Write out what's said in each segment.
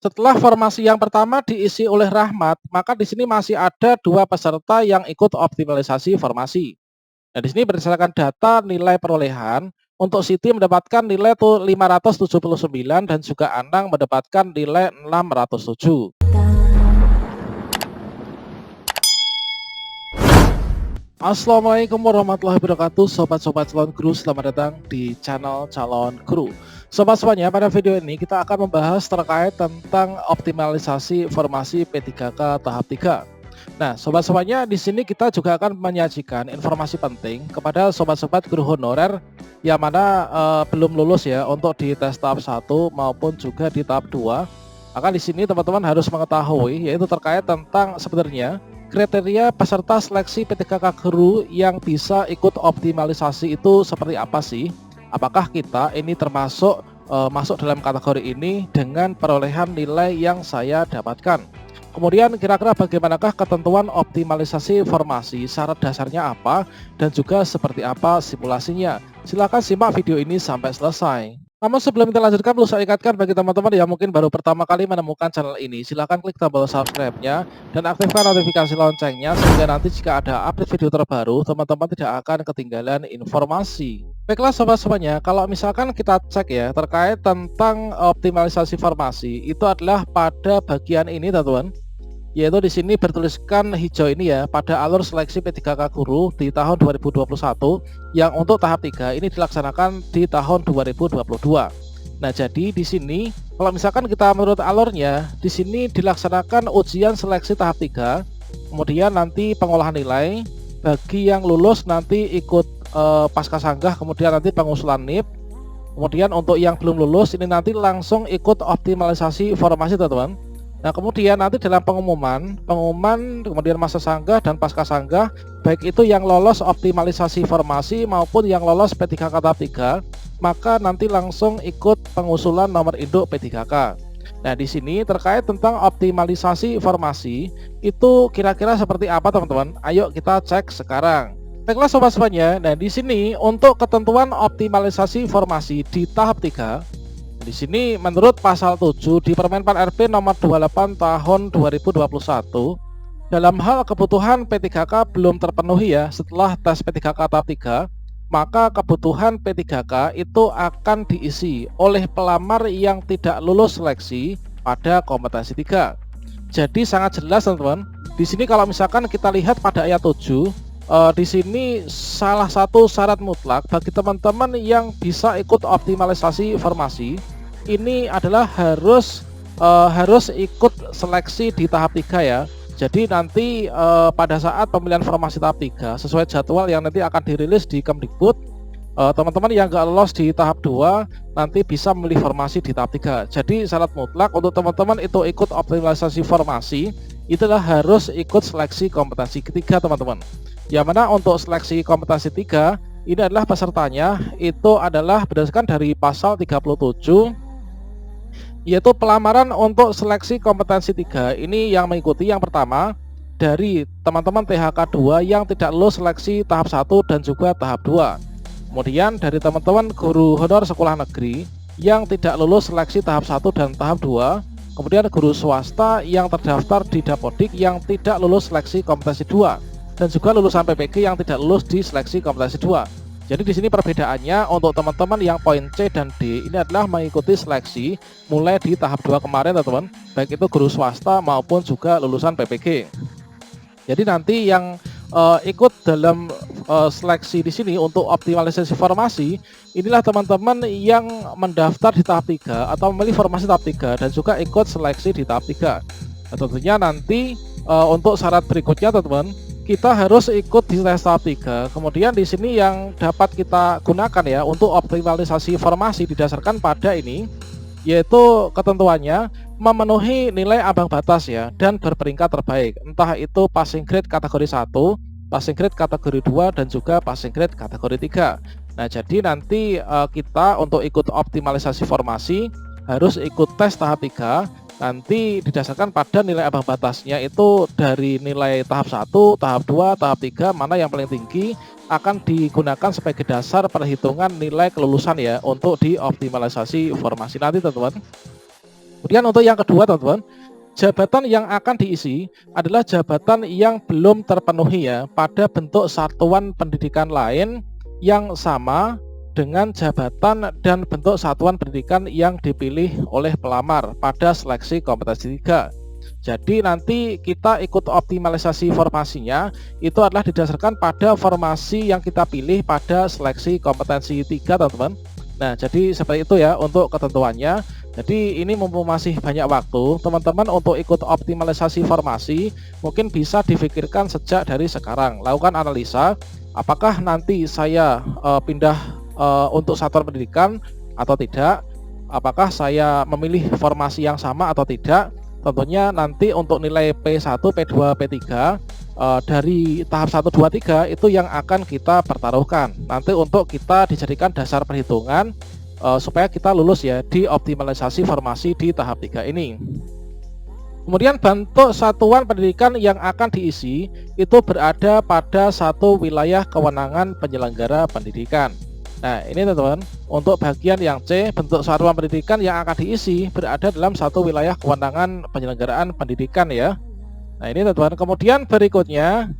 Setelah formasi yang pertama diisi oleh Rahmat, maka di sini masih ada dua peserta yang ikut optimalisasi formasi. Nah, di sini berdasarkan data nilai perolehan, untuk Siti mendapatkan nilai tuh 579 dan juga Anang mendapatkan nilai 607. Assalamualaikum warahmatullahi wabarakatuh, sobat-sobat calon guru, selamat datang di channel calon guru. Sobat semuanya, pada video ini kita akan membahas terkait tentang optimalisasi formasi P3K tahap 3. Nah, sobat semuanya, di sini kita juga akan menyajikan informasi penting kepada sobat-sobat guru honorer yang mana belum lulus ya untuk di tes tahap 1 maupun juga di tahap 2. Maka di sini teman-teman harus mengetahui yaitu terkait tentang sebenarnya kriteria peserta seleksi P3K guru yang bisa ikut optimalisasi itu seperti apa sih? Apakah kita ini termasuk masuk dalam kategori ini dengan perolehan nilai yang saya dapatkan? Kemudian kira-kira bagaimanakah ketentuan optimalisasi formasi, syarat dasarnya apa, dan juga seperti apa simulasinya? Silahkan simak video ini sampai selesai. Namun sebelum kita lanjutkan, perlu saya ingatkan bagi teman-teman yang mungkin baru pertama kali menemukan channel ini, silahkan klik tombol subscribe-nya dan aktifkan notifikasi loncengnya sehingga nanti jika ada update video terbaru, teman-teman tidak akan ketinggalan informasi. Baiklah sobat semuanya, kalau misalkan kita cek ya terkait tentang optimalisasi formasi, itu adalah pada bagian ini teman-teman, yaitu di sini bertuliskan hijau ini ya, pada alur seleksi P3K guru di tahun 2021 yang untuk tahap 3 ini dilaksanakan di tahun 2022. Nah, jadi di sini kalau misalkan kita menurut alurnya, di sini dilaksanakan ujian seleksi tahap 3, kemudian nanti pengolahan nilai, bagi yang lulus nanti ikut pasca sanggah, kemudian nanti pengusulan NIP. Kemudian untuk yang belum lulus ini nanti langsung ikut optimalisasi formasi teman-teman. Nah, kemudian nanti dalam pengumuman kemudian masa sanggah dan pasca sanggah, baik itu yang lolos optimalisasi formasi maupun yang lolos P3K tahap 3, maka nanti langsung ikut pengusulan nomor induk P3K. Nah, di sini terkait tentang optimalisasi formasi itu kira-kira seperti apa teman-teman? Ayo kita cek sekarang. Baiklah sobat semuanya. Nah, di sini untuk ketentuan optimalisasi formasi di tahap 3, di sini menurut pasal 7 di Permen Pan RB nomor 28 tahun 2021, dalam hal kebutuhan P3K belum terpenuhi ya setelah tes P3K tahap 3, maka kebutuhan P3K itu akan diisi oleh pelamar yang tidak lulus seleksi pada kompetensi 3. Jadi sangat jelas teman-teman. Di sini kalau misalkan kita lihat pada ayat 7, di sini salah satu syarat mutlak bagi teman-teman yang bisa ikut optimalisasi formasi ini adalah harus ikut seleksi di tahap 3 ya. Jadi nanti pada saat pemilihan formasi tahap 3 sesuai jadwal yang nanti akan dirilis di Kemdikbud, teman-teman yang nggak lolos di tahap 2 nanti bisa memilih formasi di tahap 3. Jadi syarat mutlak untuk teman-teman itu ikut optimalisasi formasi itulah harus ikut seleksi kompetensi ketiga teman-teman. Yang mana untuk seleksi kompetensi 3 ini adalah pesertanya itu adalah berdasarkan dari pasal 37, yaitu pelamaran untuk seleksi kompetensi 3 ini yang mengikuti yang pertama dari teman-teman THK 2 yang tidak lulus seleksi tahap 1 dan juga tahap 2. Kemudian dari teman-teman guru honor sekolah negeri yang tidak lulus seleksi tahap 1 dan tahap 2. Kemudian guru swasta yang terdaftar di Dapodik yang tidak lulus seleksi kompetensi 2 dan juga lulusan PPG yang tidak lulus di seleksi kompetensi 2. Jadi di sini perbedaannya untuk teman-teman yang poin C dan D ini adalah mengikuti seleksi mulai di tahap 2 kemarin teman-teman, baik itu guru swasta maupun juga lulusan PPG. Jadi nanti yang ikut dalam seleksi di sini untuk optimalisasi formasi inilah teman-teman yang mendaftar di tahap 3 atau memilih formasi tahap 3 dan juga ikut seleksi di tahap 3. Nah, tentunya nanti untuk syarat berikutnya teman-teman, kita harus ikut di tes tahap 3. Kemudian di sini yang dapat kita gunakan ya untuk optimalisasi formasi didasarkan pada ini, yaitu ketentuannya memenuhi nilai ambang batas ya dan berperingkat terbaik, entah itu passing grade kategori 1, passing grade kategori 2 dan juga passing grade kategori 3. Nah, jadi nanti kita untuk ikut optimalisasi formasi harus ikut tes tahap 3. Nanti didasarkan pada nilai ambang batasnya itu dari nilai tahap 1, tahap 2, tahap 3 mana yang paling tinggi akan digunakan sebagai dasar perhitungan nilai kelulusan ya untuk dioptimalisasi formasi nanti teman-teman. Kemudian untuk yang kedua teman-teman, jabatan yang akan diisi adalah jabatan yang belum terpenuhi ya pada bentuk satuan pendidikan lain yang sama dengan jabatan dan bentuk satuan pendidikan yang dipilih oleh pelamar pada seleksi kompetensi 3. Jadi nanti kita ikut optimalisasi formasinya itu adalah didasarkan pada formasi yang kita pilih pada seleksi kompetensi 3 teman-teman. Nah jadi seperti itu ya untuk ketentuannya. Jadi ini mumpung masih banyak waktu, teman-teman untuk ikut optimalisasi formasi mungkin bisa difikirkan sejak dari sekarang. Lakukan analisa, apakah nanti saya pindah untuk satuan pendidikan atau tidak, apakah saya memilih formasi yang sama atau tidak. Tentunya nanti untuk nilai P1, P2, P3 dari tahap 1, 2, 3 itu yang akan kita pertaruhkan. Nanti untuk kita dijadikan dasar perhitungan supaya kita lulus ya di optimalisasi formasi di tahap 3 ini. Kemudian bentuk satuan pendidikan yang akan diisi itu berada pada satu wilayah kewenangan penyelenggara pendidikan. Nah ini teman-teman, untuk bagian yang C, bentuk satuan pendidikan yang akan diisi berada dalam satu wilayah kewenangan penyelenggaraan pendidikan ya. Nah ini teman-teman, kemudian berikutnya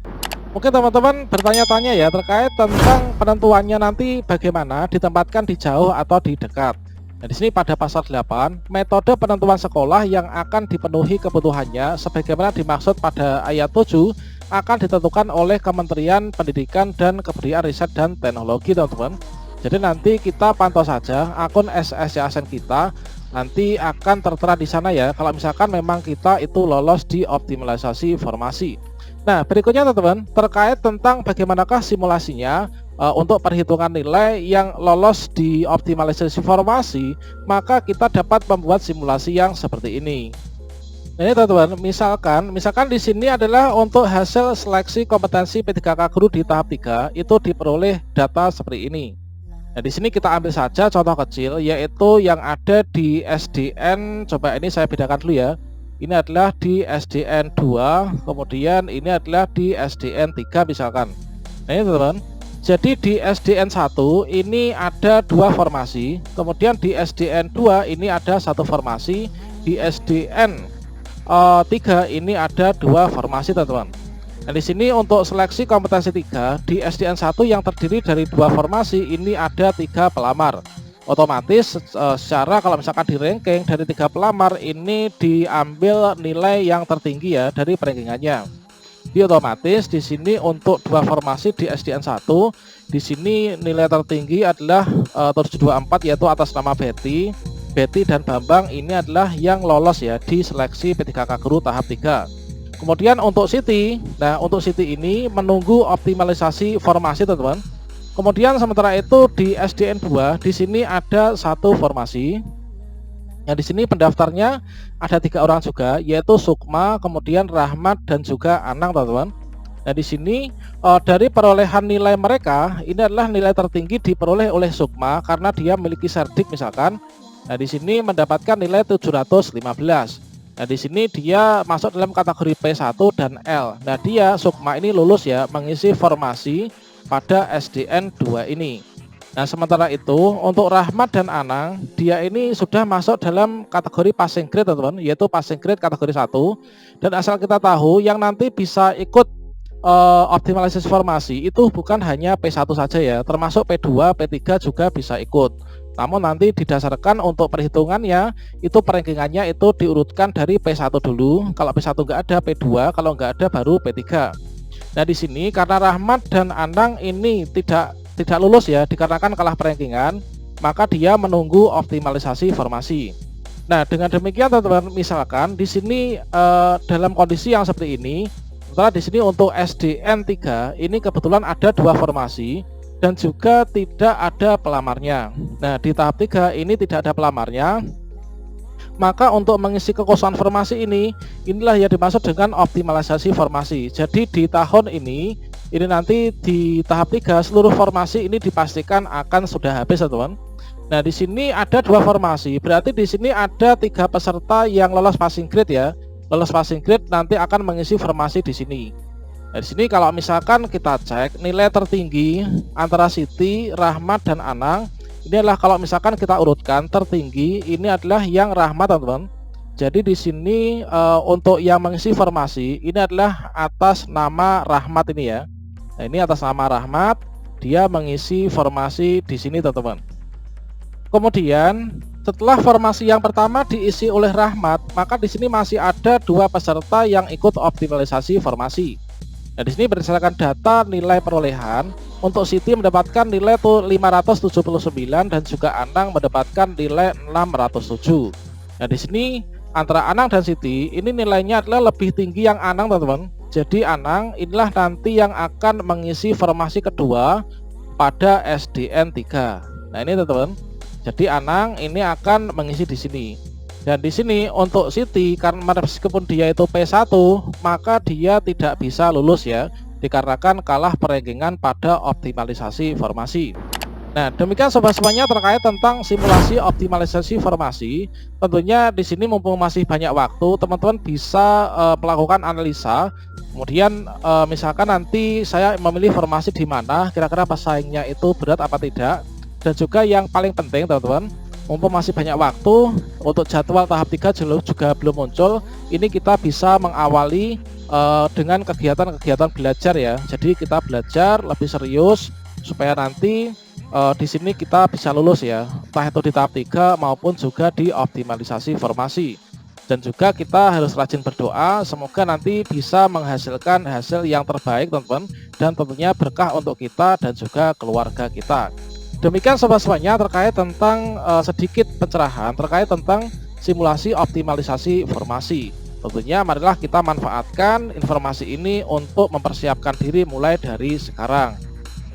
mungkin teman-teman bertanya-tanya ya terkait tentang penentuannya nanti bagaimana ditempatkan di jauh atau di dekat. Nah di sini pada pasal 8, metode penentuan sekolah yang akan dipenuhi kebutuhannya sebagaimana dimaksud pada ayat 7 akan ditentukan oleh Kementerian Pendidikan dan Kebudayaan Riset dan Teknologi teman-teman. Jadi nanti kita pantau saja akun SSCASN kita, nanti akan tertera di sana ya kalau misalkan memang kita itu lolos di optimalisasi formasi. Nah berikutnya teman-teman, terkait tentang bagaimanakah simulasinya untuk perhitungan nilai yang lolos di optimalisasi formasi, maka kita dapat membuat simulasi yang seperti ini. Nah, ini teman-teman, misalkan di sini adalah untuk hasil seleksi kompetensi P3K Guru di tahap 3 itu diperoleh data seperti ini. Nah di sini kita ambil saja contoh kecil yaitu yang ada di SDN, coba ini saya bedakan dulu ya. Ini adalah di SDN 2, kemudian ini adalah di SDN 3 misalkan. Nah ini teman-teman, jadi di SDN 1 ini ada 2 formasi, kemudian di SDN 2 ini ada 1 formasi, di SDN 3 ini ada 2 formasi teman-teman. Nah di sini untuk seleksi kompetensi 3 di SDN 1 yang terdiri dari 2 formasi ini ada 3 pelamar. Otomatis secara kalau misalkan di ranking dari 3 pelamar ini diambil nilai yang tertinggi ya dari rankingannya. Di otomatis di sini untuk 2 formasi di SDN 1 di sini nilai tertinggi adalah 724 yaitu atas nama Betty dan Bambang, ini adalah yang lolos ya di seleksi P3K Guru tahap 3. Kemudian untuk Siti, nah untuk Siti ini menunggu optimalisasi formasi teman-teman. Kemudian sementara itu di SDN 2 di sini ada 1 formasi. Yang di sini pendaftarnya ada 3 orang juga yaitu Sukma, kemudian Rahmat dan juga Anang teman-teman. Nah di sini dari perolehan nilai mereka ini adalah nilai tertinggi diperoleh oleh Sukma karena dia memiliki serdik misalkan. Nah di sini mendapatkan nilai 715. Nah di sini dia masuk dalam kategori P1 dan L. Nah dia Sukma ini lulus ya mengisi formasi pada SDN 2 ini. Nah sementara itu untuk Rahmat dan Anang dia ini sudah masuk dalam kategori passing grade teman-teman, yaitu passing grade kategori 1. Dan asal kita tahu yang nanti bisa ikut optimalisasi formasi itu bukan hanya P1 saja ya, termasuk P2, P3 juga bisa ikut. Namun nanti didasarkan untuk perhitungannya itu perankingannya itu diurutkan dari P1 dulu. Kalau P1 nggak ada, P2, kalau nggak ada baru P3. Nah di sini karena Rahmat dan Anang ini tidak lulus ya dikarenakan kalah perankingan, maka dia menunggu optimalisasi formasi. Nah dengan demikian teman-teman, misalkan di sini dalam kondisi yang seperti ini, sementara di sini untuk SDN 3 ini kebetulan ada 2 formasi dan juga tidak ada pelamarnya. Nah di tahap 3 ini tidak ada pelamarnya, maka untuk mengisi kekosongan formasi inilah yang dimaksud dengan optimalisasi formasi. Jadi di tahun ini nanti di tahap 3 seluruh formasi ini dipastikan akan sudah habis teman-teman. Nah di sini ada 2 formasi, berarti di sini ada 3 peserta yang lolos passing grade ya. Lolos passing grade nanti akan mengisi formasi di sini. Nah, di sini kalau misalkan kita cek nilai tertinggi antara Siti, Rahmat dan Anang, ini adalah kalau misalkan kita urutkan tertinggi ini adalah yang Rahmat teman-teman. Jadi di sini untuk yang mengisi formasi ini adalah atas nama Rahmat ini ya. Nah, ini atas nama Rahmat, dia mengisi formasi di sini teman-teman. Kemudian setelah formasi yang pertama diisi oleh Rahmat, maka di sini masih ada 2 peserta yang ikut optimalisasi formasi. Nah, di sini berdasarkan data nilai perolehan, untuk Siti mendapatkan nilai 579 dan juga Anang mendapatkan nilai 607. Nah, di sini antara Anang dan Siti ini nilainya adalah lebih tinggi yang Anang teman-teman. Jadi Anang inilah nanti yang akan mengisi formasi kedua pada SDN 3. Nah, ini teman-teman. Jadi Anang ini akan mengisi di sini. Dan di sini untuk Siti, karena meskipun dia itu P1, maka dia tidak bisa lulus ya, dikarenakan kalah perenggingan pada optimalisasi formasi. Nah, demikian sobat semuanya terkait tentang simulasi optimalisasi formasi. Tentunya di sini mumpung masih banyak waktu, teman-teman bisa melakukan analisa. Kemudian misalkan nanti saya memilih formasi di mana, kira-kira pesaingnya itu berat apa tidak. Dan juga yang paling penting teman-teman, mumpung masih banyak waktu, untuk jadwal tahap 3 juga belum muncul. Ini kita bisa mengawali dengan kegiatan-kegiatan belajar ya. Jadi kita belajar lebih serius supaya nanti di sini kita bisa lulus ya, entah itu di tahap 3 maupun juga di optimalisasi formasi. Dan juga kita harus rajin berdoa, semoga nanti bisa menghasilkan hasil yang terbaik teman-teman, dan tentunya berkah untuk kita dan juga keluarga kita. Demikian sobat semuanya terkait tentang sedikit pencerahan terkait tentang simulasi optimalisasi formasi. Tentunya marilah kita manfaatkan informasi ini untuk mempersiapkan diri mulai dari sekarang.